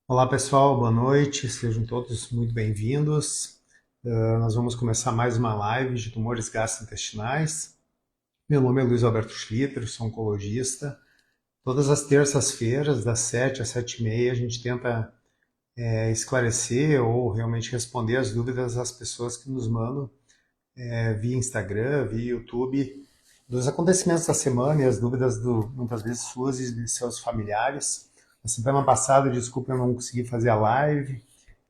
Olá pessoal, boa noite, sejam todos muito bem-vindos. Nós vamos começar mais uma live de tumores gastrointestinais. Meu nome é Luiz Alberto Schlitter, sou oncologista. Todas as terças-feiras, das 7 às 7h30, a gente tenta esclarecer ou realmente responder as dúvidas das pessoas que nos mandam via Instagram, via YouTube, dos acontecimentos da semana e as dúvidas muitas vezes suas e de seus familiares. Na semana passada, desculpa, eu não consegui fazer a live.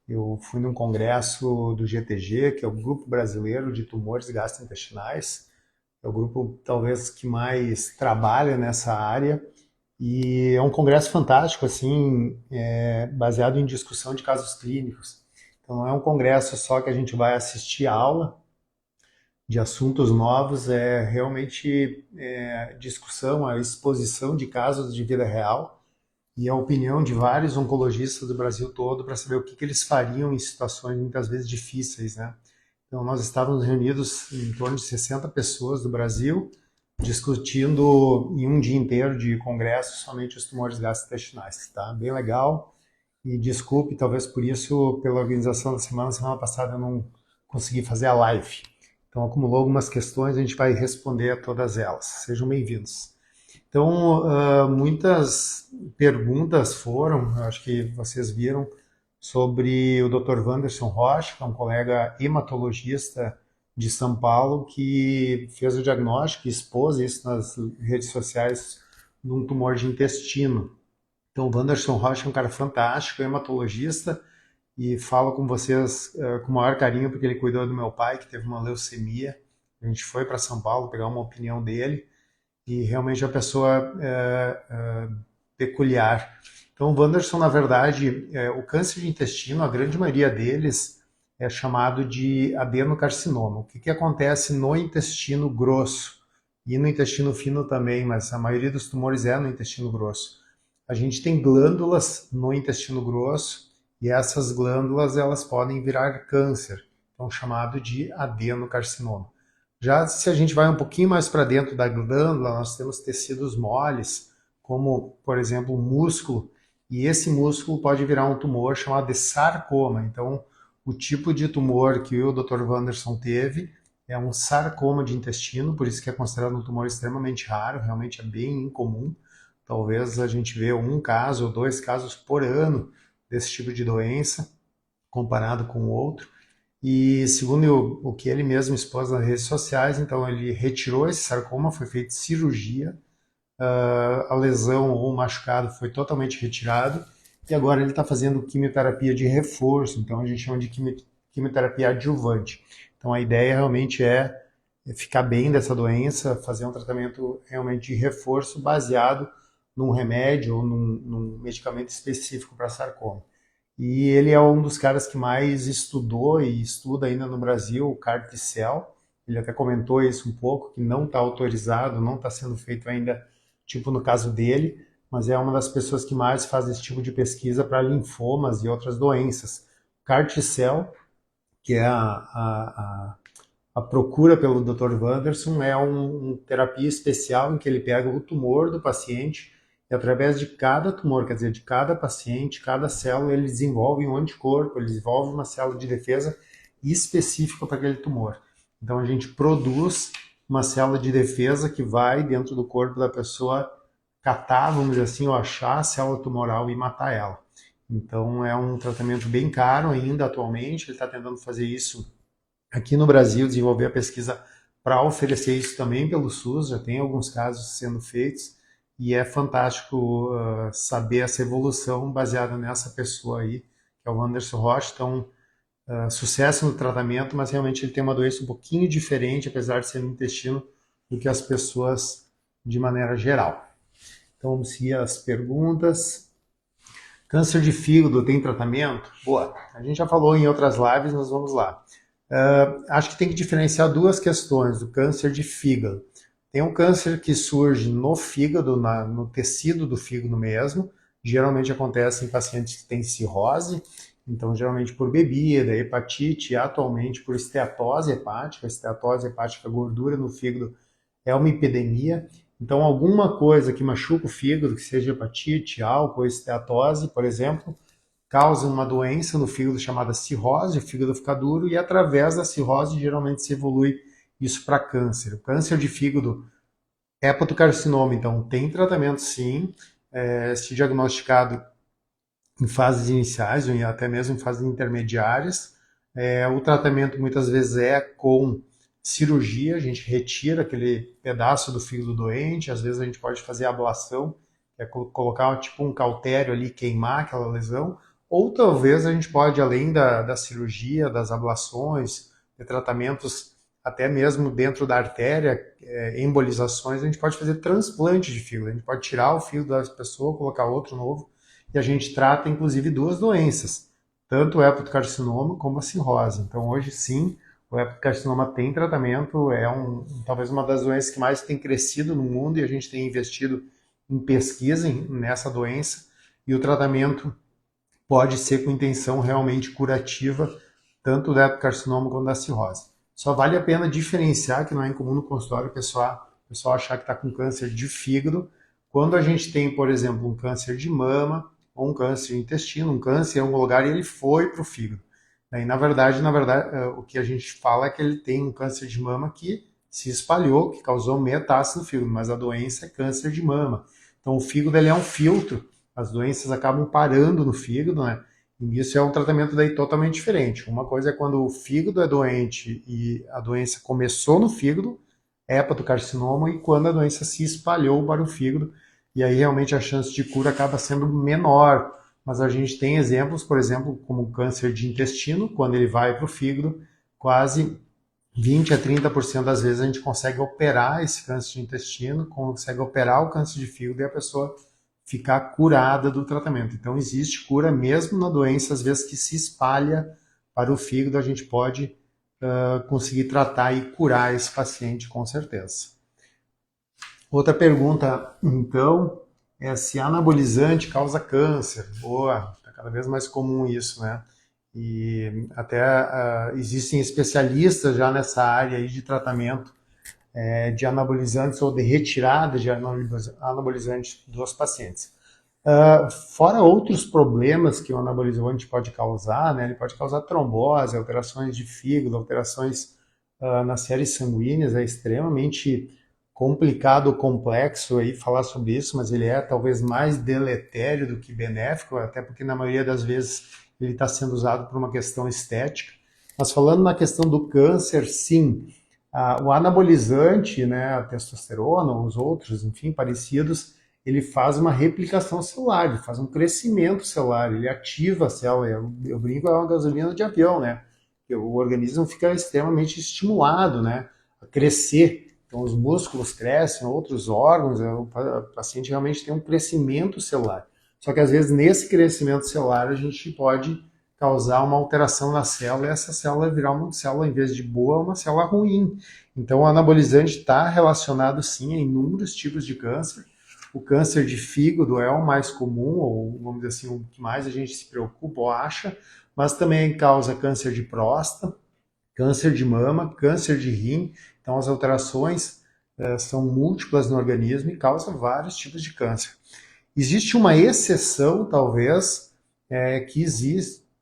Eu fui num congresso do GTG, que é o Grupo Brasileiro de Tumores Gastrointestinais. É o grupo talvez que mais trabalha nessa área e é um congresso fantástico, assim, baseado em discussão de casos clínicos. Então não é um congresso só que a gente vai assistir a aula de assuntos novos, é realmente discussão, a exposição de casos de vida real e a opinião de vários oncologistas do Brasil todo para saber o que eles fariam em situações muitas vezes difíceis, né? Então, nós estávamos reunidos em torno de 60 pessoas do Brasil, discutindo em um dia inteiro de congresso somente os tumores gastrointestinais, tá? Bem legal. E desculpe, talvez por isso, pela organização da semana passada eu não consegui fazer a live. Então, acumulou algumas questões, a gente vai responder a todas elas. Sejam bem-vindos. Então, muitas perguntas foram, acho que vocês viram, sobre o Dr. Wanderson Rocha, que é um colega hematologista de São Paulo, que fez o diagnóstico e expôs isso nas redes sociais num tumor de intestino. Então, o Wanderson Rocha é um cara fantástico, hematologista, e falo com vocês com o maior carinho, porque ele cuidou do meu pai, que teve uma leucemia. A gente foi para São Paulo pegar uma opinião dele, e realmente é uma pessoa peculiar. Então, o Wanderson, na verdade, o câncer de intestino, a grande maioria deles é chamado de adenocarcinoma. O que acontece no intestino grosso e no intestino fino também, mas a maioria dos tumores é no intestino grosso. A gente tem glândulas no intestino grosso e essas glândulas elas podem virar câncer, então chamado de adenocarcinoma. Já se a gente vai um pouquinho mais para dentro da glândula, nós temos tecidos moles, como, por exemplo, o músculo, e esse músculo pode virar um tumor chamado de sarcoma. Então, o tipo de tumor que o Dr. Wanderson teve é um sarcoma de intestino, por isso que é considerado um tumor extremamente raro, realmente é bem incomum. Talvez a gente vê um caso ou dois casos por ano desse tipo de doença, comparado com o outro. E segundo o que ele mesmo expôs nas redes sociais, então ele retirou esse sarcoma, foi feita cirurgia, a lesão ou o machucado foi totalmente retirado e agora ele está fazendo quimioterapia de reforço, então a gente chama de quimioterapia adjuvante. Então a ideia realmente é ficar bem dessa doença, fazer um tratamento realmente de reforço baseado num remédio ou num medicamento específico para sarcoma. E ele é um dos caras que mais estudou e estuda ainda no Brasil o CAR-T-cell. Ele até comentou isso um pouco, que não está autorizado, não está sendo feito ainda, tipo no caso dele, mas é uma das pessoas que mais faz esse tipo de pesquisa para linfomas e outras doenças. CAR-T-cell, que é a procura pelo Dr. Wanderson, é uma terapia especial em que ele pega o tumor do paciente e através de cada tumor, quer dizer, de cada paciente, cada célula, ele desenvolve um anticorpo, ele desenvolve uma célula de defesa específica para aquele tumor. Então a gente produz uma célula de defesa que vai dentro do corpo da pessoa catar, vamos dizer assim, ou achar a célula tumoral e matar ela. Então é um tratamento bem caro ainda atualmente, ele está tentando fazer isso aqui no Brasil, desenvolver a pesquisa para oferecer isso também pelo SUS, já tem alguns casos sendo feitos, e é fantástico saber essa evolução baseada nessa pessoa aí, que é o Wanderson Rocha. Então, sucesso no tratamento, mas realmente ele tem uma doença um pouquinho diferente, apesar de ser no intestino, do que as pessoas de maneira geral. Então, vamos seguir as perguntas. Câncer de fígado tem tratamento? Boa, a gente já falou em outras lives, mas vamos lá. Acho que tem que diferenciar duas questões do câncer de fígado. Tem um câncer que surge no fígado, no tecido do fígado mesmo. Geralmente acontece em pacientes que têm cirrose, então geralmente por bebida, hepatite, e atualmente por esteatose hepática. Esteatose hepática, gordura no fígado, é uma epidemia. Então alguma coisa que machuca o fígado, que seja hepatite, álcool, esteatose, por exemplo, causa uma doença no fígado chamada cirrose, o fígado fica duro, e através da cirrose geralmente se evolui isso para câncer. O câncer de fígado, hepatocarcinoma, então tem tratamento sim, se diagnosticado em fases iniciais ou até mesmo em fases intermediárias. O tratamento muitas vezes é com cirurgia, a gente retira aquele pedaço do fígado doente, às vezes a gente pode fazer ablação, que é colocar tipo um cautério ali, queimar aquela lesão, ou talvez a gente pode, além da cirurgia, das ablações, de tratamentos até mesmo dentro da artéria, embolizações, a gente pode fazer transplante de fígado, a gente pode tirar o fígado da pessoa, colocar outro novo, e a gente trata inclusive duas doenças, tanto o hepatocarcinoma como a cirrose. Então hoje sim, o hepatocarcinoma tem tratamento, talvez uma das doenças que mais tem crescido no mundo, e a gente tem investido em pesquisa nessa doença, e o tratamento pode ser com intenção realmente curativa, tanto do hepatocarcinoma quanto da cirrose. Só vale a pena diferenciar, que não é incomum no consultório o pessoal achar que está com câncer de fígado, quando a gente tem, por exemplo, um câncer de mama, ou um câncer de intestino, um câncer em algum lugar e ele foi para o fígado. E na verdade, o que a gente fala é que ele tem um câncer de mama que se espalhou, que causou metástase no fígado, mas a doença é câncer de mama. Então o fígado ele é um filtro, as doenças acabam parando no fígado, né? E isso é um tratamento daí totalmente diferente. Uma coisa é quando o fígado é doente e a doença começou no fígado, hepatocarcinoma, e quando a doença se espalhou para o fígado, e aí realmente a chance de cura acaba sendo menor. Mas a gente tem exemplos, por exemplo, como o câncer de intestino, quando ele vai para o fígado, quase 20 a 30% das vezes a gente consegue operar esse câncer de intestino, consegue operar o câncer de fígado e a pessoa ficar curada do tratamento. Então existe cura mesmo na doença, às vezes que se espalha para o fígado, a gente pode conseguir tratar e curar esse paciente com certeza. Outra pergunta, então, é se anabolizante causa câncer. Boa, está cada vez mais comum isso, né? E até existem especialistas já nessa área aí de tratamento de anabolizantes ou de retirada de anabolizantes dos pacientes. Fora outros problemas que o anabolizante pode causar, né? Ele pode causar trombose, alterações de fígado, alterações nas séries sanguíneas, é extremamente complicado, complexo aí falar sobre isso, mas ele é talvez mais deletério do que benéfico, até porque na maioria das vezes ele está sendo usado por uma questão estética. Mas falando na questão do câncer, sim, o anabolizante, né, a testosterona, os outros, enfim, parecidos, ele faz uma replicação celular, ele faz um crescimento celular, ele ativa a célula. Eu brinco, é uma gasolina de avião, né? O organismo fica extremamente estimulado, né, a crescer. Então, os músculos crescem, outros órgãos, o paciente realmente tem um crescimento celular. Só que, às vezes, nesse crescimento celular, a gente pode causar uma alteração na célula e essa célula virar uma célula, em vez de boa, uma célula ruim. Então, o anabolizante está relacionado, sim, a inúmeros tipos de câncer. O câncer de fígado é o mais comum, ou vamos dizer assim, o que mais a gente se preocupa ou acha, mas também causa câncer de próstata, câncer de mama, câncer de rim. Então, as alterações são múltiplas no organismo e causam vários tipos de câncer. Existe uma exceção, talvez,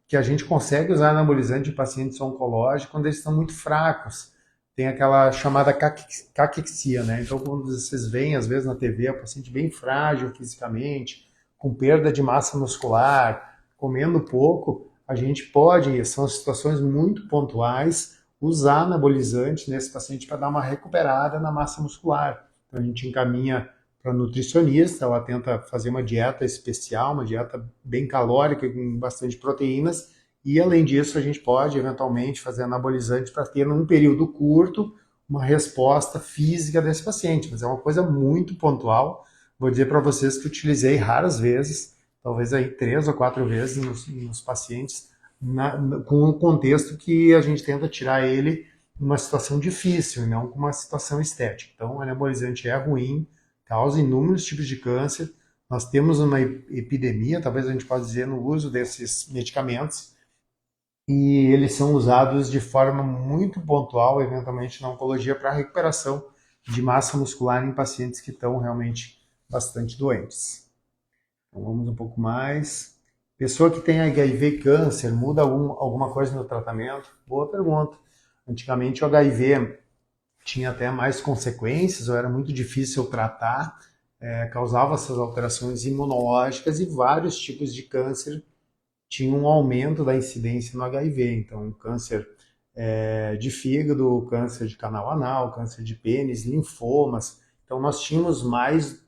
que a gente consegue usar anabolizante em pacientes oncológicos quando eles estão muito fracos. Tem aquela chamada caquexia, né? Então, quando vocês veem, às vezes, na TV, o paciente bem frágil fisicamente, com perda de massa muscular, comendo pouco, a gente pode, são situações muito pontuais, usar anabolizante nesse paciente para dar uma recuperada na massa muscular. Então, a gente encaminha para a nutricionista, ela tenta fazer uma dieta especial, uma dieta bem calórica, com bastante proteínas, e além disso a gente pode eventualmente fazer anabolizante para ter num período curto uma resposta física desse paciente, mas é uma coisa muito pontual. Vou dizer para vocês que utilizei raras vezes, talvez aí 3 ou 4 vezes nos pacientes, com o contexto que a gente tenta tirar ele numa situação difícil e não com uma situação estética. Então, o anabolizante é ruim, causa inúmeros tipos de câncer. Nós temos uma epidemia, talvez a gente possa dizer, no uso desses medicamentos, e eles são usados de forma muito pontual, eventualmente na oncologia, para a recuperação de massa muscular em pacientes que estão realmente bastante doentes. Então, vamos um pouco mais. Pessoa que tem HIV e câncer, muda alguma coisa no tratamento? Boa pergunta. Antigamente o HIV tinha até mais consequências, ou era muito difícil tratar, causava essas alterações imunológicas e vários tipos de câncer tinham um aumento da incidência no HIV. Então, câncer de fígado, câncer de canal anal, câncer de pênis, linfomas. Então, nós tínhamos mais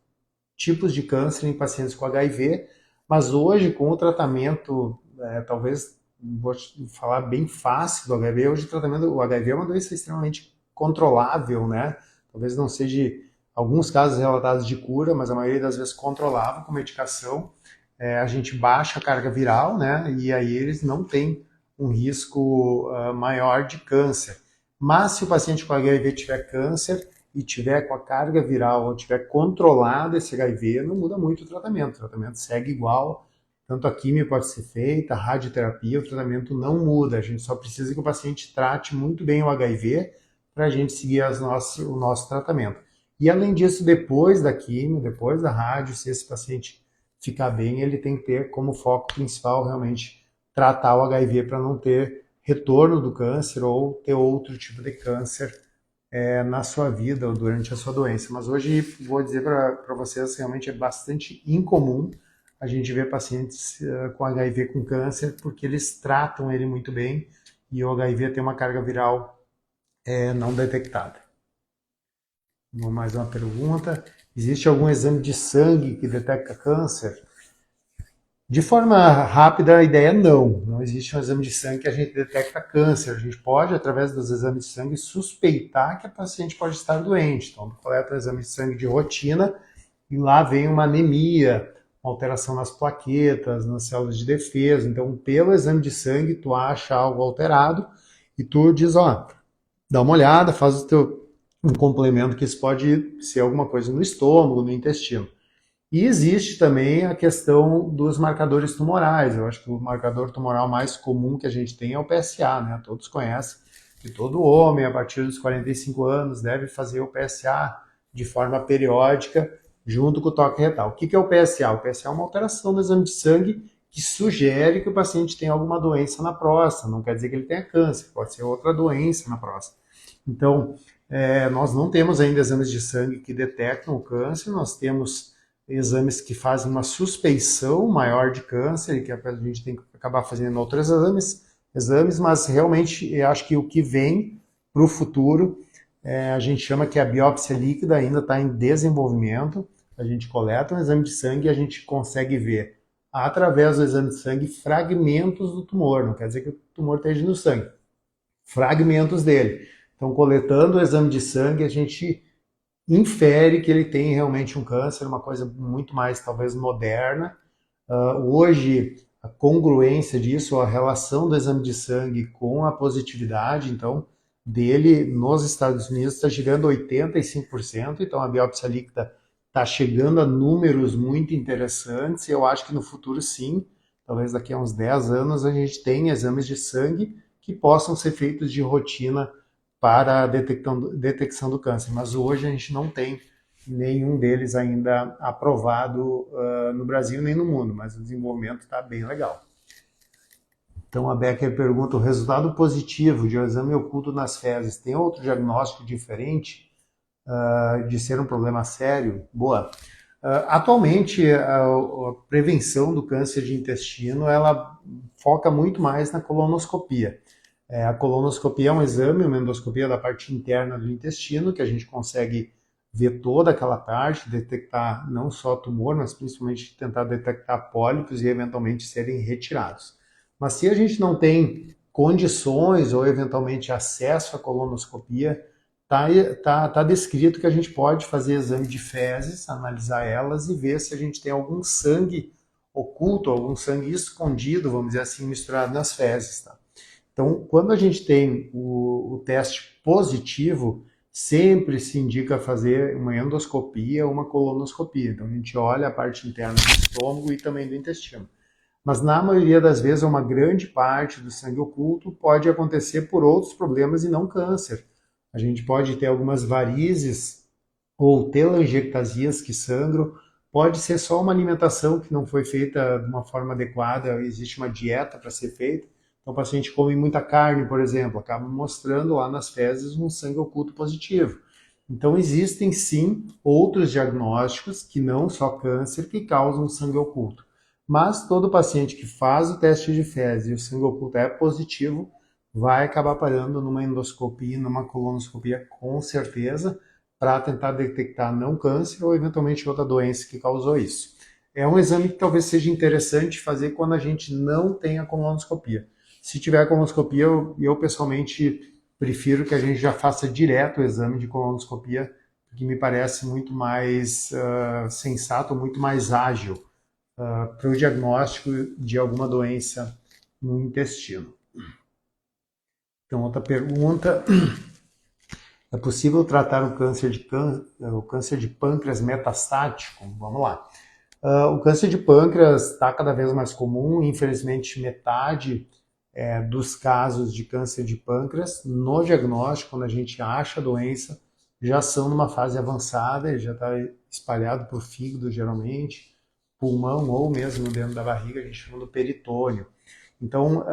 tipos de câncer em pacientes com HIV, mas hoje, com o tratamento, talvez, vou falar bem fácil do HIV, hoje o HIV é uma doença extremamente controlável, né? Talvez não seja alguns casos relatados de cura, mas a maioria das vezes controlável com medicação. A gente baixa a carga viral, né? E aí eles não têm um risco maior de câncer. Mas se o paciente com HIV tiver câncer e tiver com a carga viral ou tiver controlado esse HIV, não muda muito o tratamento segue igual, tanto a quimio pode ser feita, a radioterapia, o tratamento não muda, a gente só precisa que o paciente trate muito bem o HIV para a gente seguir o nosso tratamento. E além disso, depois da quimio, depois da rádio, se esse paciente ficar bem, ele tem que ter como foco principal realmente tratar o HIV para não ter retorno do câncer ou ter outro tipo de câncer na sua vida ou durante a sua doença. Mas hoje, vou dizer para vocês, realmente é bastante incomum a gente ver pacientes com HIV com câncer, porque eles tratam ele muito bem e o HIV tem uma carga viral não detectada. Mais uma pergunta. Existe algum exame de sangue que detecta câncer? De forma rápida, a ideia é não. Não existe um exame de sangue que a gente detecta câncer. A gente pode, através dos exames de sangue, suspeitar que a paciente pode estar doente. Então, coleta o exame de sangue de rotina e lá vem uma anemia, uma alteração nas plaquetas, nas células de defesa. Então, pelo exame de sangue, tu acha algo alterado e tu diz, ó, dá uma olhada, faz um complemento que isso pode ser alguma coisa no estômago, no intestino. E existe também a questão dos marcadores tumorais. Eu acho que o marcador tumoral mais comum que a gente tem é o PSA, né? Todos conhecem que todo homem, a partir dos 45 anos, deve fazer o PSA de forma periódica, junto com o toque retal. O que é o PSA? O PSA é uma alteração do exame de sangue que sugere que o paciente tem alguma doença na próstata. Não quer dizer que ele tenha câncer, pode ser outra doença na próstata. Então, nós não temos ainda exames de sangue que detectam o câncer, nós temos exames que fazem uma suspeição maior de câncer, e que a gente tem que acabar fazendo outros exames, mas realmente eu acho que o que vem para o futuro, a gente chama que a biópsia líquida ainda está em desenvolvimento, a gente coleta um exame de sangue e a gente consegue ver, através do exame de sangue, fragmentos do tumor, não quer dizer que o tumor esteja no sangue, fragmentos dele. Então, coletando o exame de sangue, a gente infere que ele tem realmente um câncer, uma coisa muito mais talvez moderna. Hoje, a congruência disso, a relação do exame de sangue com a positividade, então, dele nos Estados Unidos está chegando a 85%, então a biópsia líquida está chegando a números muito interessantes, e eu acho que no futuro sim, talvez daqui a uns 10 anos, a gente tenha exames de sangue que possam ser feitos de rotina para a detecção do câncer, mas hoje a gente não tem nenhum deles ainda aprovado no Brasil nem no mundo, mas o desenvolvimento está bem legal. Então a Becker pergunta, o resultado positivo de um exame oculto nas fezes tem outro diagnóstico diferente de ser um problema sério? Boa. Atualmente, a prevenção do câncer de intestino, ela foca muito mais na colonoscopia. A colonoscopia é um exame, uma endoscopia da parte interna do intestino, que a gente consegue ver toda aquela parte, detectar não só tumor, mas principalmente tentar detectar pólipos e eventualmente serem retirados. Mas se a gente não tem condições ou eventualmente acesso à colonoscopia, tá descrito que a gente pode fazer exame de fezes, analisar elas e ver se a gente tem algum sangue oculto, algum sangue escondido, vamos dizer assim, misturado nas fezes, tá? Então, quando a gente tem o teste positivo, sempre se indica fazer uma endoscopia ou uma colonoscopia. Então, a gente olha a parte interna do estômago e também do intestino. Mas, na maioria das vezes, uma grande parte do sangue oculto pode acontecer por outros problemas e não câncer. A gente pode ter algumas varizes ou telangiectasias que sangram, Pode ser só uma alimentação que não foi feita de uma forma adequada, existe uma dieta para ser feita. Então, o paciente come muita carne, por exemplo, acaba mostrando lá nas fezes um sangue oculto positivo. Então, existem sim outros diagnósticos, que não só câncer, que causam sangue oculto. Mas todo paciente que faz o teste de fezes e o sangue oculto é positivo, vai acabar parando numa endoscopia, numa colonoscopia, com certeza, para tentar detectar não câncer ou eventualmente outra doença que causou isso. É um exame que talvez seja interessante fazer quando a gente não tem a colonoscopia. Se tiver colonoscopia, eu pessoalmente prefiro que a gente já faça direto o exame de colonoscopia, porque me parece muito mais sensato, muito mais ágil para o diagnóstico de alguma doença no intestino. Então, outra pergunta: é possível tratar o câncer de pâncreas metastático? Vamos lá. O câncer de pâncreas está cada vez mais comum, infelizmente metade dos casos de câncer de pâncreas, no diagnóstico, quando a gente acha a doença, já são numa fase avançada, já está espalhado por fígado geralmente, pulmão ou mesmo dentro da barriga, a gente chama do peritônio. Então,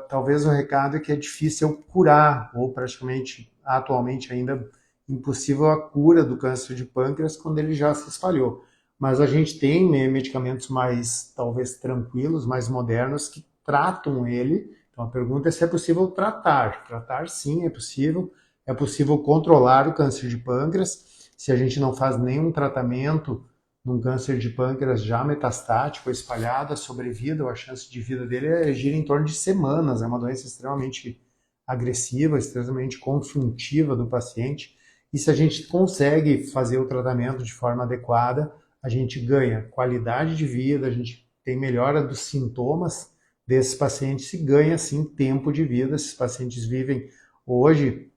talvez o recado é que é difícil curar, ou praticamente, atualmente ainda, impossível a cura do câncer de pâncreas quando ele já se espalhou. Mas a gente tem medicamentos mais, talvez, tranquilos, mais modernos, que tratam ele. Então, a pergunta é se é possível tratar. Tratar, sim, é possível. É possível controlar o câncer de pâncreas. Se a gente não faz nenhum tratamento num câncer de pâncreas já metastático, espalhado, a sobrevida ou a chance de vida dele gira em torno de semanas. É uma doença extremamente agressiva, extremamente consuntiva do paciente. E se a gente consegue fazer o tratamento de forma adequada, a gente ganha qualidade de vida, a gente tem melhora dos sintomas desses pacientes e ganha, sim, tempo de vida. Esses pacientes vivem hoje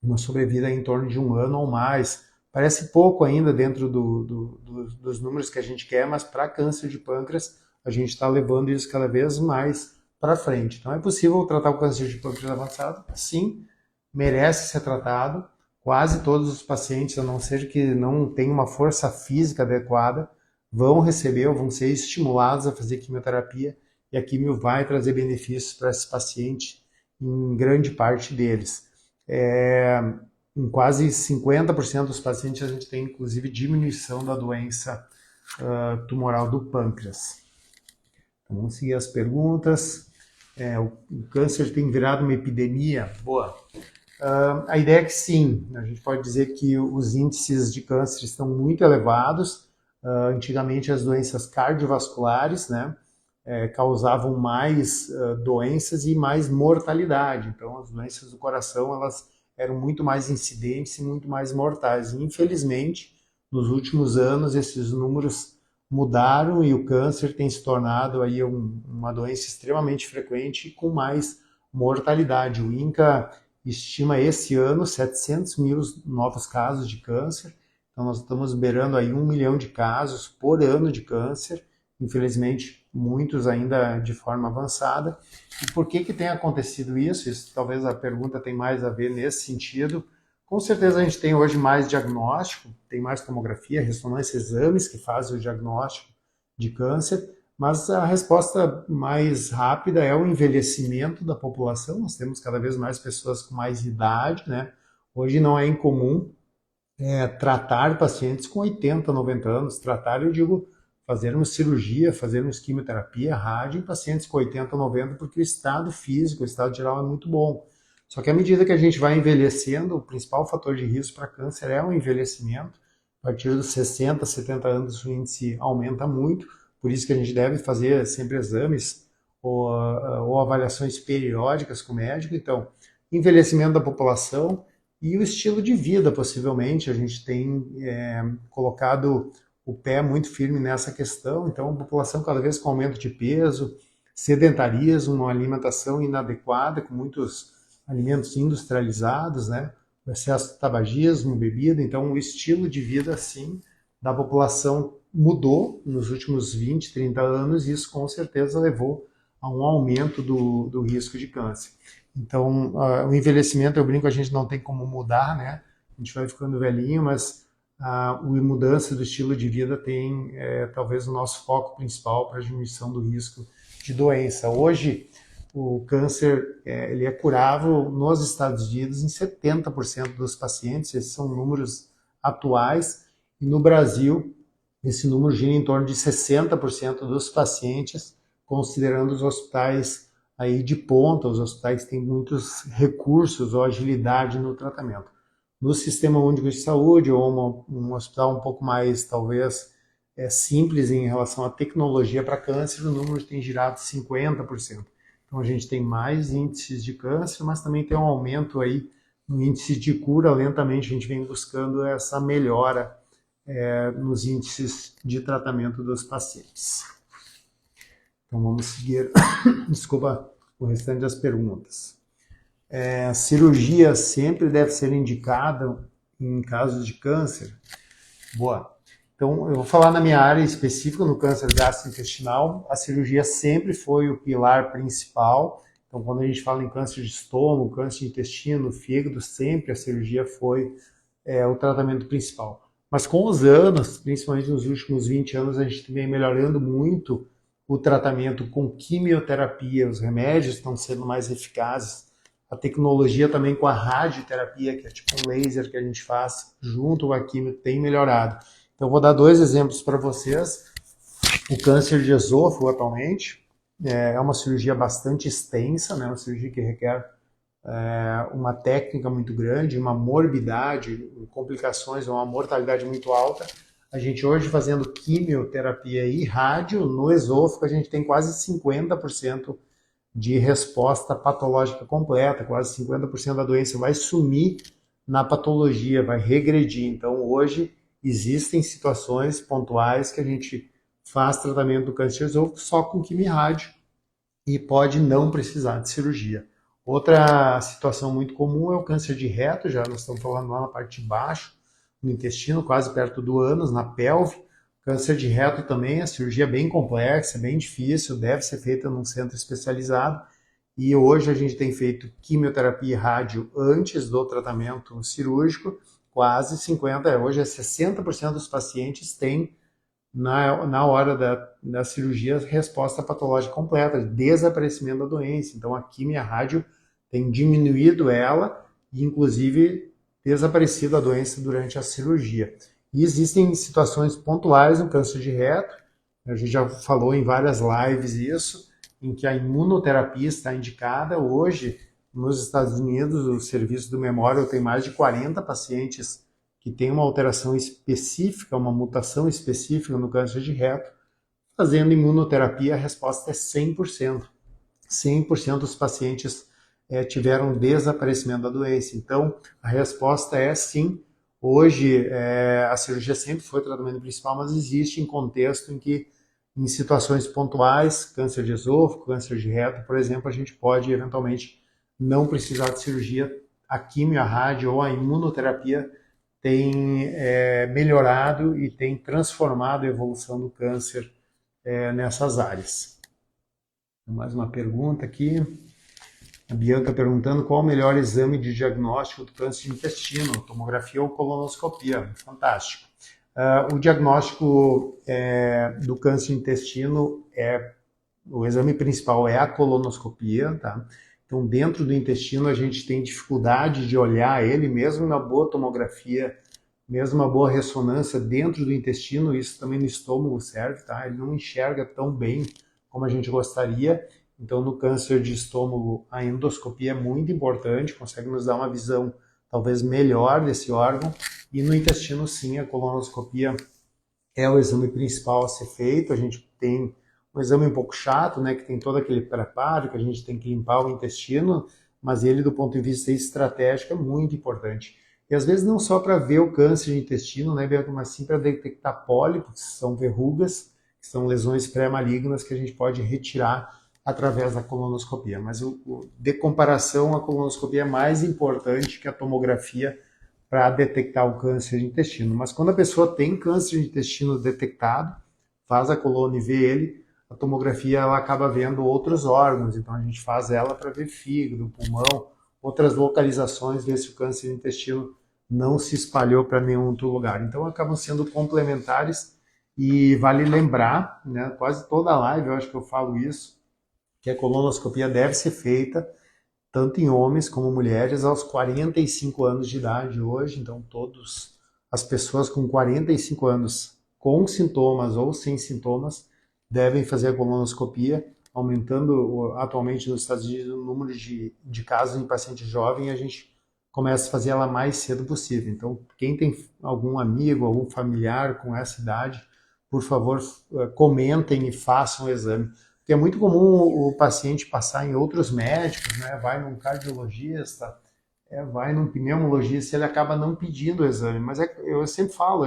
uma sobrevida em torno de 1 ano ou mais. Parece pouco ainda dentro dos números que a gente quer, mas para câncer de pâncreas a gente está levando isso cada vez mais para frente. Então é possível tratar o câncer de pâncreas avançado? Sim, merece ser tratado. Quase todos os pacientes, a não ser que não tenham uma força física adequada, vão receber ou vão ser estimulados a fazer quimioterapia, e a quimio vai trazer benefícios para esse paciente em grande parte deles. Em quase 50% dos pacientes a gente tem inclusive diminuição da doença tumoral do pâncreas. Então, vamos seguir as perguntas. O câncer tem virado uma epidemia? Boa. A ideia é que sim, a gente pode dizer que os índices de câncer estão muito elevados. Antigamente as doenças cardiovasculares, né, causavam mais doenças e mais mortalidade. Então as doenças do coração, elas eram muito mais incidentes e muito mais mortais. E, infelizmente, nos últimos anos esses números mudaram e o câncer tem se tornado aí uma doença extremamente frequente e com mais mortalidade. O INCA estima esse ano 700 mil novos casos de câncer. Então nós estamos beirando aí 1 milhão de casos por ano de câncer. Infelizmente, muitos ainda de forma avançada. E por que tem acontecido isso? Isso talvez a pergunta tem mais a ver nesse sentido. Com certeza a gente tem hoje mais diagnóstico, tem mais tomografia, ressonância, exames que fazem o diagnóstico de câncer, mas a resposta mais rápida é o envelhecimento da população. Nós temos cada vez mais pessoas com mais idade, né? Hoje não é incomum tratar pacientes com 80, 90 anos. Tratar, eu digo, fazermos cirurgia, fazermos quimioterapia, rádio em pacientes com 80, 90, porque o estado físico, o estado geral é muito bom. Só que à medida que a gente vai envelhecendo, o principal fator de risco para câncer é o envelhecimento. A partir dos 60, 70 anos o índice aumenta muito, por isso que a gente deve fazer sempre exames ou avaliações periódicas com o médico. Então, envelhecimento da população e o estilo de vida, possivelmente. A gente tem colocado o pé muito firme nessa questão. Então, a população cada vez com aumento de peso, sedentarismo, uma alimentação inadequada, com muitos alimentos industrializados, né? O excesso de tabagismo, bebida. Então, o estilo de vida, sim, da população mudou nos últimos 20, 30 anos, e isso com certeza levou a um aumento do risco de câncer. Então, o envelhecimento, eu brinco, a gente não tem como mudar, né? A gente vai ficando velhinho, mas a mudança do estilo de vida tem talvez o nosso foco principal para a diminuição do risco de doença. Hoje, o câncer ele é curável nos Estados Unidos em 70% dos pacientes, esses são números atuais, e no Brasil esse número gira em torno de 60% dos pacientes, considerando os hospitais aí de ponta, os hospitais que têm muitos recursos ou agilidade no tratamento. No Sistema Único de Saúde, ou um hospital um pouco mais, talvez, simples em relação à tecnologia para câncer, o número tem girado 50%. Então a gente tem mais índices de câncer, mas também tem um aumento aí no índice de cura. Lentamente a gente vem buscando essa melhora nos índices de tratamento dos pacientes. Então vamos seguir, desculpa, o restante das perguntas. A cirurgia sempre deve ser indicada em casos de câncer? Boa. Então, eu vou falar na minha área específica, no câncer gastrointestinal. A cirurgia sempre foi o pilar principal. Então, quando a gente fala em câncer de estômago, câncer de intestino, fígado, sempre a cirurgia foi o tratamento principal. Mas com os anos, principalmente nos últimos 20 anos, a gente vem melhorando muito o tratamento com quimioterapia. Os remédios estão sendo mais eficazes. A tecnologia também com a radioterapia, que é tipo um laser que a gente faz junto com a quimio, tem melhorado. Então, vou dar 2 exemplos para vocês. O câncer de esôfago, atualmente, é uma cirurgia bastante extensa, né? Uma cirurgia que requer uma técnica muito grande, uma morbidade, complicações, uma mortalidade muito alta. A gente hoje fazendo quimioterapia e rádio, no esôfago a gente tem quase 50% de resposta patológica completa, quase 50% da doença vai sumir na patologia, vai regredir. Então hoje existem situações pontuais que a gente faz tratamento do câncer de esôfago só com quimio-rádio e pode não precisar de cirurgia. Outra situação muito comum é o câncer de reto, já nós estamos falando lá na parte de baixo, no intestino, quase perto do ânus, na pelve. Câncer de reto também, a cirurgia é bem complexa, bem difícil, deve ser feita num centro especializado. E hoje a gente tem feito quimioterapia e rádio antes do tratamento cirúrgico, quase 50%, hoje é 60% dos pacientes têm, na hora da cirurgia, resposta patológica completa, desaparecimento da doença. Então a quimio e a rádio tem diminuído ela e, inclusive, desaparecido a doença durante a cirurgia. E existem situações pontuais no câncer de reto, a gente já falou em várias lives isso, em que a imunoterapia está indicada. Hoje, nos Estados Unidos, o Serviço do Memorial tem mais de 40 pacientes que têm uma alteração específica, uma mutação específica no câncer de reto. Fazendo imunoterapia, a resposta é 100%. 100% dos pacientes tiveram desaparecimento da doença. Então, a resposta é sim. Hoje, a cirurgia sempre foi o tratamento principal, mas existe em contexto em que, em situações pontuais, câncer de esôfago, câncer de reto, por exemplo, a gente pode, eventualmente, não precisar de cirurgia. A quimio, a rádio ou a imunoterapia tem melhorado e tem transformado a evolução do câncer nessas áreas. Mais uma pergunta aqui. A Bianca perguntando qual o melhor exame de diagnóstico do câncer de intestino, tomografia ou colonoscopia. Fantástico. O diagnóstico do câncer de intestino, o exame principal é a colonoscopia, tá? Então, dentro do intestino, a gente tem dificuldade de olhar ele, mesmo na boa tomografia, mesmo uma boa ressonância dentro do intestino, isso também no estômago serve, tá? Ele não enxerga tão bem como a gente gostaria. Então, no câncer de estômago, a endoscopia é muito importante, consegue nos dar uma visão talvez melhor desse órgão. E no intestino, sim, a colonoscopia é o exame principal a ser feito. A gente tem um exame um pouco chato, né, que tem todo aquele preparo, que a gente tem que limpar o intestino, mas ele, do ponto de vista estratégico, é muito importante. E às vezes não só para ver o câncer de intestino, né, mas sim para detectar pólipos, que são verrugas, que são lesões pré-malignas que a gente pode retirar através da colonoscopia. Mas de comparação, a colonoscopia é mais importante que a tomografia para detectar o câncer de intestino. Mas quando a pessoa tem câncer de intestino detectado, faz a coluna e vê ele, a tomografia ela acaba vendo outros órgãos, então a gente faz ela para ver fígado, pulmão, outras localizações, ver se o câncer de intestino não se espalhou para nenhum outro lugar. Então acabam sendo complementares e vale lembrar, né, quase toda live eu acho que eu falo isso, que a colonoscopia deve ser feita tanto em homens como mulheres aos 45 anos de idade hoje. Então todas as pessoas com 45 anos com sintomas ou sem sintomas devem fazer a colonoscopia, aumentando atualmente nos Estados Unidos o número de casos em paciente jovem, a gente começa a fazer ela mais cedo possível. Então, quem tem algum amigo, algum familiar com essa idade, por favor, comentem e façam o exame. Porque é muito comum o paciente passar em outros médicos, né? Vai num cardiologista, vai num pneumologista, ele acaba não pedindo o exame. Mas eu sempre falo,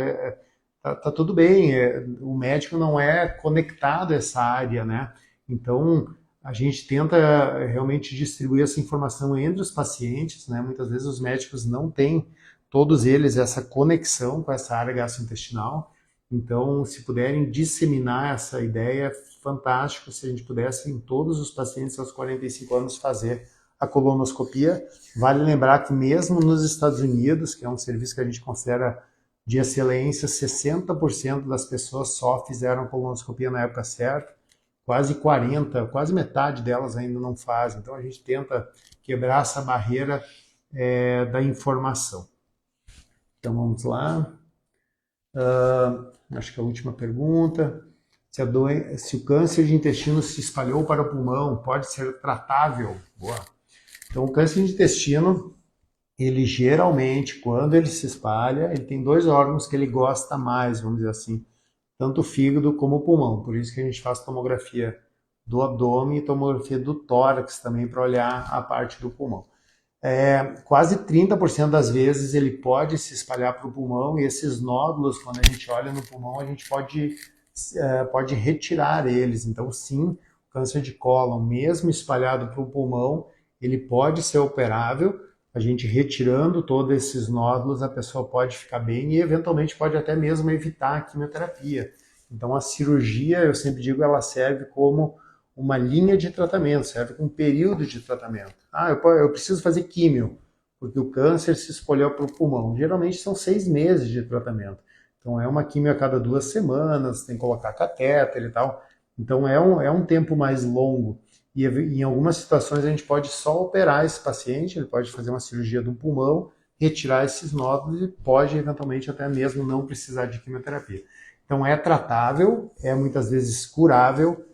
tá tudo bem, o médico não é conectado a essa área, né? Então, a gente tenta realmente distribuir essa informação entre os pacientes, né? Muitas vezes os médicos não têm, todos eles, essa conexão com essa área gastrointestinal. Então, se puderem disseminar essa ideia, fantástico se a gente pudesse, em todos os pacientes aos 45 anos, fazer a colonoscopia. Vale lembrar que mesmo nos Estados Unidos, que é um serviço que a gente considera de excelência, 60% das pessoas só fizeram colonoscopia na época certa, quase 40%, quase metade delas ainda não fazem. Então a gente tenta quebrar essa barreira da informação. Então vamos lá. Acho que é a última pergunta. Se o câncer de intestino se espalhou para o pulmão, pode ser tratável? Boa. Então o câncer de intestino, ele geralmente, quando ele se espalha, ele tem dois órgãos que ele gosta mais, vamos dizer assim, tanto o fígado como o pulmão. Por isso que a gente faz tomografia do abdômen e tomografia do tórax também para olhar a parte do pulmão. Quase 30% das vezes ele pode se espalhar para o pulmão, e esses nódulos, quando a gente olha no pulmão, a gente pode retirar eles. Então, sim, o câncer de cólon, mesmo espalhado para o pulmão, ele pode ser operável. A gente retirando todos esses nódulos, a pessoa pode ficar bem e eventualmente pode até mesmo evitar a quimioterapia. Então a cirurgia, eu sempre digo, ela serve como uma linha de tratamento, serve como um período de tratamento. Eu preciso fazer químio, porque o câncer se espalhou para o pulmão. Geralmente são 6 meses de tratamento. Então é uma químio a cada 2 semanas, tem que colocar catéter e tal. Então é um tempo mais longo. E em algumas situações a gente pode só operar esse paciente, ele pode fazer uma cirurgia do pulmão, retirar esses nódulos e pode eventualmente até mesmo não precisar de quimioterapia. Então é tratável, é muitas vezes curável.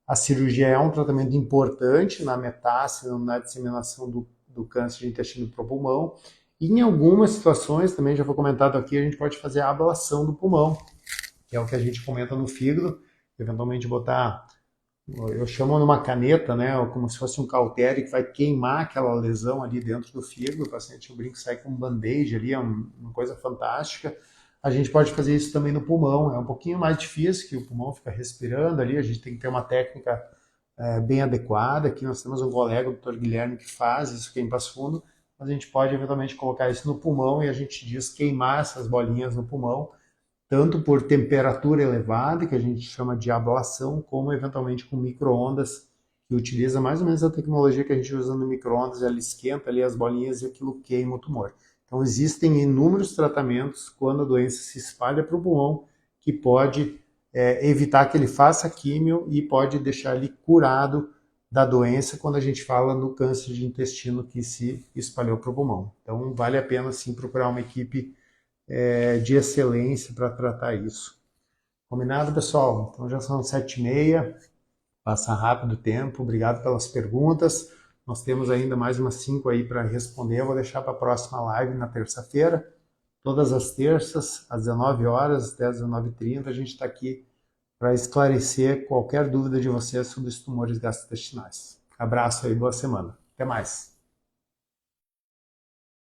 A cirurgia é um tratamento importante na metástase, na disseminação do câncer de intestino para o pulmão. E em algumas situações, também já foi comentado aqui, a gente pode fazer a ablação do pulmão, que é o que a gente comenta no fígado, eventualmente botar, eu chamo numa caneta, né, como se fosse um cautério que vai queimar aquela lesão ali dentro do fígado. O paciente, eu brinco, sai com um band-aid ali, é uma coisa fantástica. A gente pode fazer isso também no pulmão, é um pouquinho mais difícil, que o pulmão fica respirando ali, a gente tem que ter uma técnica bem adequada. Aqui nós temos um colega, o Dr. Guilherme, que faz isso aqui em Passo Fundo, mas a gente pode eventualmente colocar isso no pulmão e a gente diz queimar essas bolinhas no pulmão, tanto por temperatura elevada, que a gente chama de ablação, como eventualmente com micro-ondas, que utiliza mais ou menos a tecnologia que a gente usa no micro-ondas, ela esquenta ali as bolinhas e aquilo queima o tumor. Então existem inúmeros tratamentos quando a doença se espalha para o pulmão, que pode evitar que ele faça químio e pode deixar ele curado da doença quando a gente fala no câncer de intestino que se espalhou para o pulmão. Então vale a pena sim procurar uma equipe de excelência para tratar isso. Combinado, pessoal? Então já são 7h30, passa rápido o tempo. Obrigado pelas perguntas. Nós temos ainda mais umas 5 aí para responder. Eu vou deixar para a próxima live na terça-feira. Todas as terças, às 19 horas, até às 19h30, a gente está aqui para esclarecer qualquer dúvida de vocês sobre os tumores gastrointestinais. Abraço aí, boa semana. Até mais.